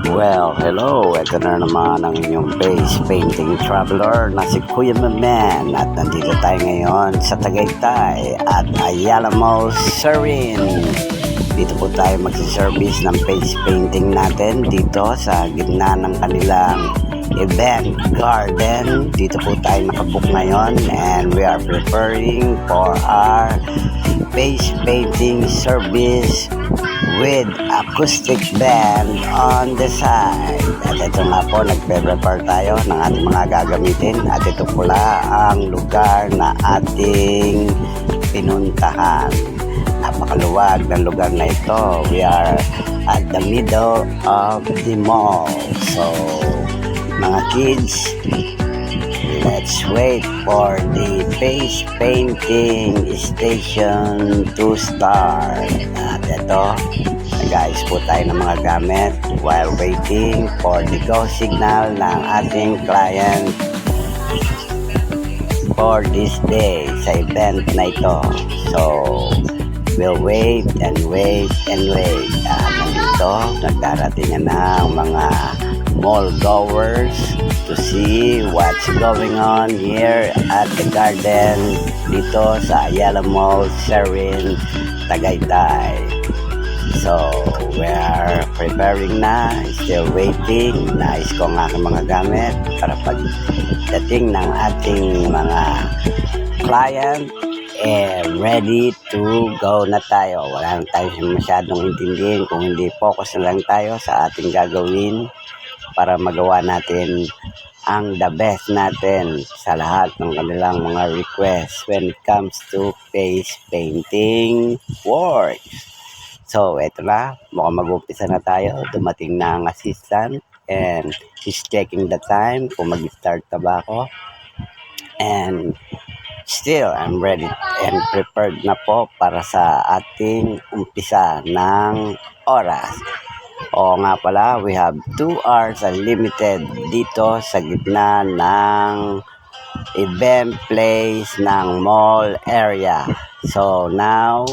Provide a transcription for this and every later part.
Well, hello! Ito na naman ang inyong face painting traveler na si Kuya Maman at nandito tayo ngayon sa Tagaytay at Ayala Mall Serin. Dito po tayo magsiservice ng face painting natin dito sa gitna ng kanilang event garden. Dito po tayo nakabook ngayon and we are preparing for our face painting service with acoustic band on the side. At ito nga po, nagpe-prepare tayo ng ating mga gagamitin at ito pula ang lugar na ating pinuntahan. Napakaluwag ng lugar na ito. We are at the middle of the mall. So, mga kids, let's wait for the face painting station to start. At ito, nag-ayos po tayo ng mga gamit while waiting for the go signal ng ating client for this day sa event na ito. So, we'll wait and wait and wait. Nandito, nagdarating na ang mga mall goers to see what's going on here at the garden dito sa Ayala Mall Serin, Tagaytay. So, we are preparing na, still waiting. Nais ko ang aking mga gamit para pagdating ng ating mga client ready to go na tayo. Wala na tayo masyadong intindihin kung hindi focus na lang tayo sa ating gagawin para magawa natin ang the best natin sa lahat ng kanilang mga requests when it comes to face painting work. So, eto na. Mukhang mag-umpisa na tayo. Dumating na ang assistant and he's checking the time kung mag-start na ba ako. And still, I'm ready and prepared na po para sa ating umpisa ng oras. O nga pala, we have 2 hours unlimited dito sa gitna ng event place ng mall area. So now,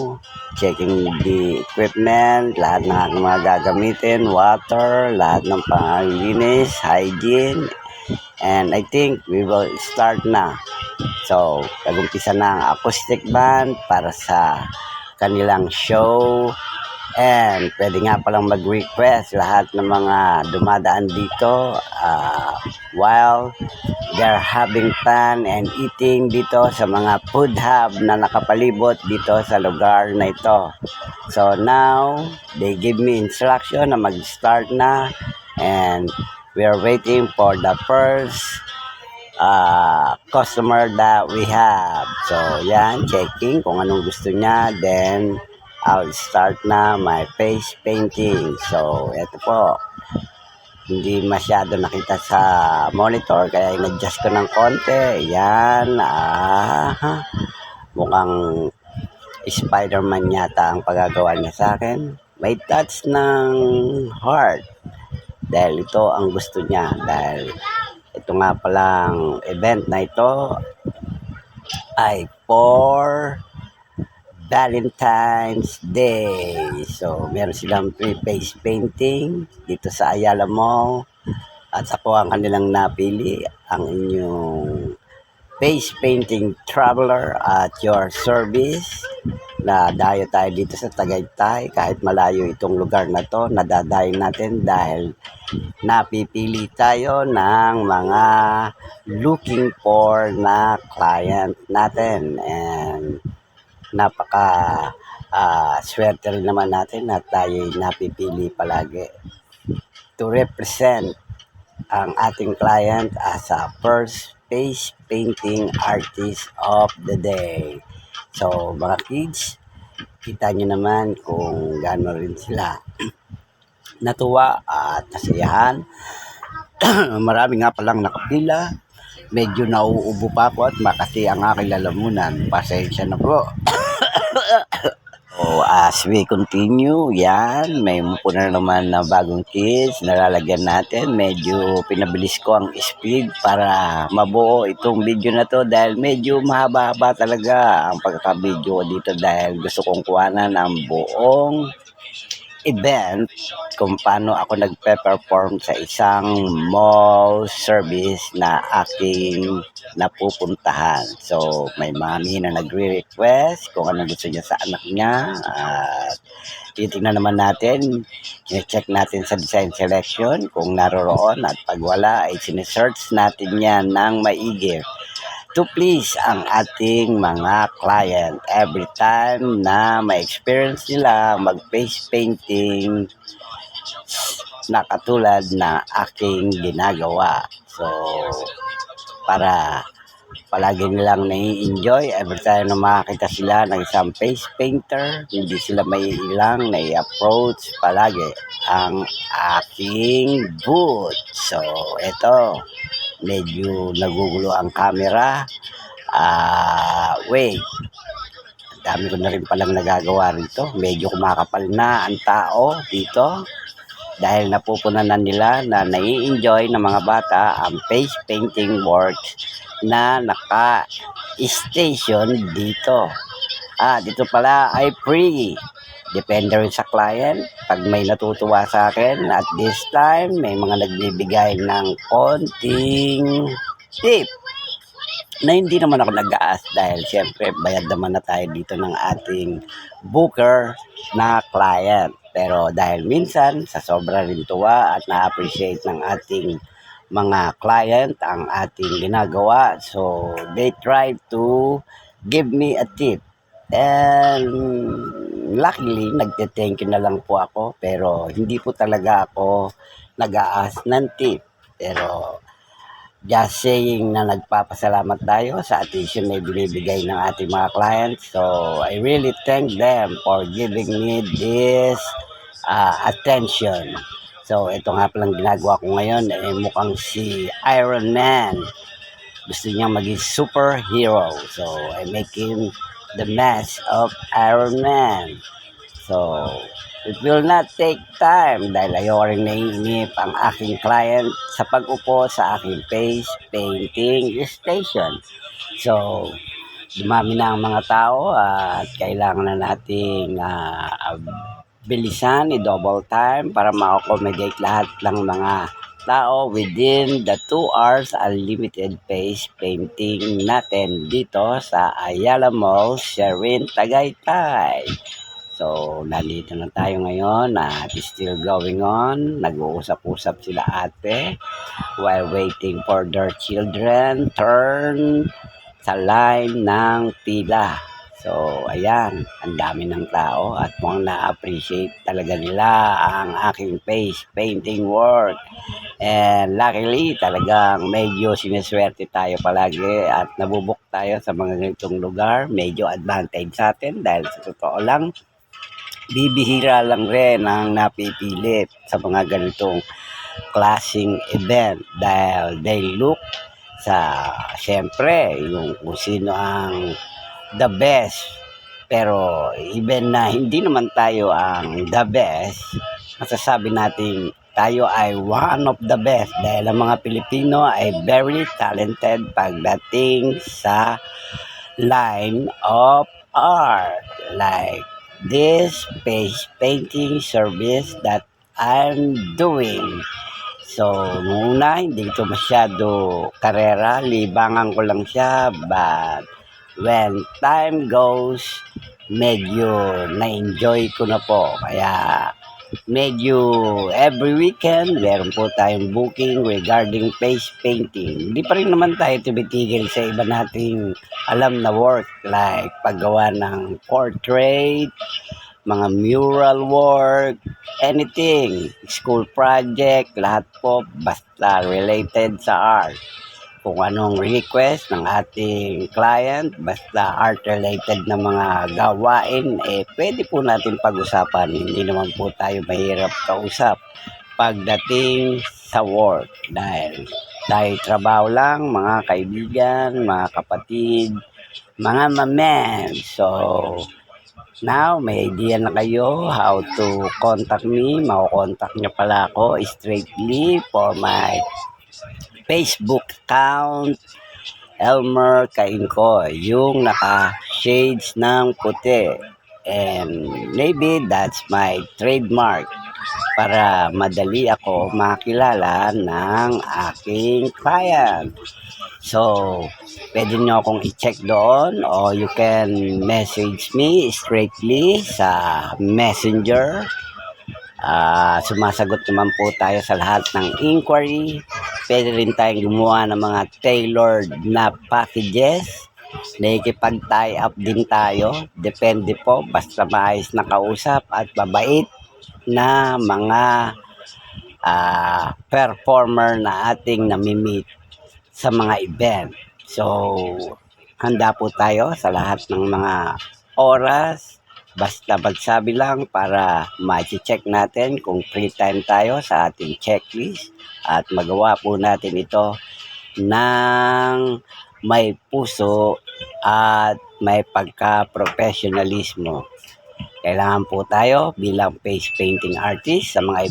checking the equipment, lahat ng aking mga gagamitin, water, lahat ng panglilinis, hygiene, and I think we will start na. So, nag-umpisa na ang acoustic band para sa kanilang show. And pwede nga palang mag-request lahat ng mga dumadaan dito while they're having fun and eating dito sa mga food hub na nakapalibot dito sa lugar na ito. So now, they give me instruction na mag-start na and we are waiting for the first customer that we have. So yan, checking kung anong gusto niya, then I'll start na my face painting. So, eto po. Hindi masyado nakita sa monitor, kaya in-adjust ko ng konti. Yan. Mukhang Spider-Man yata ang pagagawa niya sa akin. May touch ng heart. Dahil ito ang gusto niya. Dahil ito nga palang event na ito ay for Valentine's Day. So, meron silang free face painting dito sa Ayala Mall. At ako ang kanilang napili, ang inyong face painting traveler at your service. Nadayo tayo dito sa Tagaytay. Kahit malayo itong lugar na to, nadadayo natin dahil napipili tayo ng mga looking for na client natin. And napaka swerte rin naman natin na tayo napipili palagi to represent ang ating client as a first face painting artist of the day. So mga kids, kita nyo naman kung gaano rin sila natuwa at nasiyahan. Marami nga palang nakapila. Medyo nauubo pa po at makati ang aking lalamunan. Pasensya na po. So, as we continue, yan, may po na naman na bagong kids, nalalagyan natin. Medyo pinabilis ko ang speed para mabuo itong video na to dahil medyo mahaba-haba talaga ang pagkaka-video dito dahil gusto kong kuhanan ang buong event kung paano ako nagpe-perform sa isang mall service na aking napupuntahan. So, may mami na nagre-request kung ano gusto niya sa anak niya. At titingnan naman natin, check natin sa design selection kung naroroon at pag wala ay sinesearch natin yan ng maigi to please ang ating mga client every time na ma-experience nila mag-face painting na katulad na aking ginagawa. So, para palagi nilang nai-enjoy every time na makakita sila ng isang face painter, hindi sila may ilang nai-approach palagi ang aking booth. So, ito, medyo nagugulo ang camera. Wait, dami ko na rin palang nagagawa rito. Medyo kumakapal na ang tao dito dahil napupunanan nila na nai-enjoy ng mga bata ang face painting works na naka-station dito. Dito pala ay free. Depende rin sa client. Pag may natutuwa sa akin, at this time, may mga nagbibigay ng konting tip na hindi naman ako nag-aas dahil siyempre bayad naman na tayo dito ng ating booker na client. Pero dahil minsan sa sobra rin tuwa at na-appreciate ng ating mga client ang ating ginagawa, so they try to give me a tip. And luckily, nagte-thank you na lang po ako pero hindi po talaga ako nag-aas ng tip. Pero just saying na nagpapasalamat tayo sa attention na binibigay ng ating mga clients. So, I really thank them for giving me this attention. So, ito nga palang ginagawa ko ngayon, mukhang si Iron Man. Gusto niya maging superhero. So, I make him the mask of Iron Man. So, it will not take time dahil ayaw rin naiinip ang aking client sa pag-upo sa aking face painting station. So, dumami na ang mga tao at kailangan na nating bilisan, i-double time para ma-accommodate lahat ng mga tao within the 2 hours unlimited face painting natin dito sa Ayala Mall, Sherwin, Tagaytay. So, nandito na tayo ngayon at still going on. Nag-uusap-usap sila ate while waiting for their children turn sa line ng pila. So, ayan, ang dami ng tao at mukhang na-appreciate talaga nila ang aking face painting work. And luckily, talagang medyo sineswerte tayo palagi at nabubuk tayo sa mga ganitong lugar. Medyo advantage sa atin dahil sa totoo lang, bibihira lang rin ang napipilit sa mga ganitong klaseng event dahil they look sa siyempre yung kung sino ang the best. Pero even na hindi naman tayo ang the best, masasabi natin tayo ay one of the best dahil ang mga Pilipino ay very talented pagdating sa line of art. Like this face painting service that I'm doing. So, nung una, hindi ito masyado karera, libangan ko lang siya, but when time goes, medyo na-enjoy ko na po. Kaya, medyo every weekend, meron po tayong booking regarding face painting. Hindi pa rin naman tayo tumitigil sa iba nating alam na work, like paggawa ng portrait, mga mural work, anything, school project, lahat po basta related sa art. Kung anong request ng ating client, basta art-related na mga gawain, pwede po natin pag-usapan. Hindi naman po tayo mahirap kausap pagdating sa work. Dahil trabaho lang, mga kaibigan, mga kapatid, mga mamen. So, now, may idea na kayo how to contact me. Mako-contact nyo pala ako straightly for my Facebook account, Elmer Kainkoy, yung naka-shades ng puti. And maybe that's my trademark para madali ako makilala ng aking client. So, pwede nyo akong i-check doon o you can message me straightly sa Messenger. Sumasagot naman po tayo sa lahat ng inquiry. Pwede rin tayong gumawa ng mga tailored na packages. Nakikipag-tie up din tayo. Depende po. Basta maayos na kausap at mabait na mga performer na ating namimit sa mga event. So, handa po tayo sa lahat ng mga oras. Basta magsabi lang para ma-check natin kung free time tayo sa ating checklist at magawa po natin ito ng may puso at may pagka-professionalismo. Kailangan po tayo bilang face painting artist sa mga